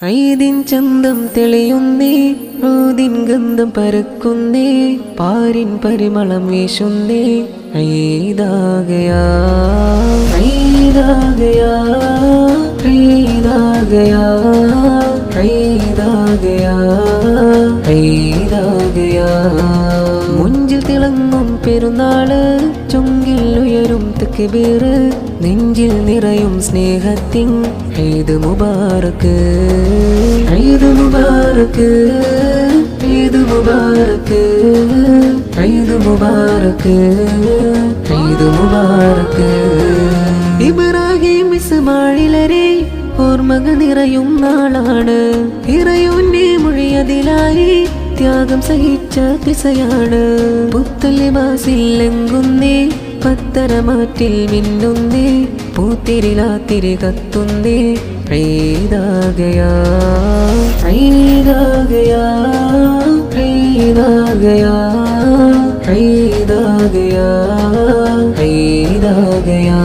ഐദിൻ ചന്തം തെളിയുന്നേ, റോദിൻ ഗന്ധം പരക്കുന്നേ, പാരിൻ പരിമളം വീശുന്നേ. ഈദാഗയാ ഈദാഗയാ ഈദാഗയാ ഈദാഗയാ ഈദാഗയാ. മുഞ്ചിൽ തിളങ്ങും പെരുന്നാള്, ചുങ്കിൽ ഉയരും തക്ബീറ്, നെഞ്ചിൽ നിറയും സ്നേഹത്തിൻ ഈദ് മുബാറക്ക് ഈദ് മുബാറക്ക് ഈദ് മുബാറക്ക് ഈദ് മുബാറക്ക് ഈദ് മുബാറക്ക്. ഇബ്രാഹിം ഇസ്മായിലരെ ഓർമ്മകൾ നിറയും നാളാണ്, ഇറയോന്റെ മൊഴിയതിലായി ത്യാഗം സഹിച്ച ദിശയാണ്. പുത്തലിവാസിൽ എങ്കുന്നേ, പത്തരമാറ്റിൽ മിന്നുന്നേ, പൂത്തിരിലാത്തിരി കത്തുന്നേ. ഈദാഗയാ ഈദാഗയാ ഈദാഗയാ ഈദാഗയാ ഈദാഗയാ.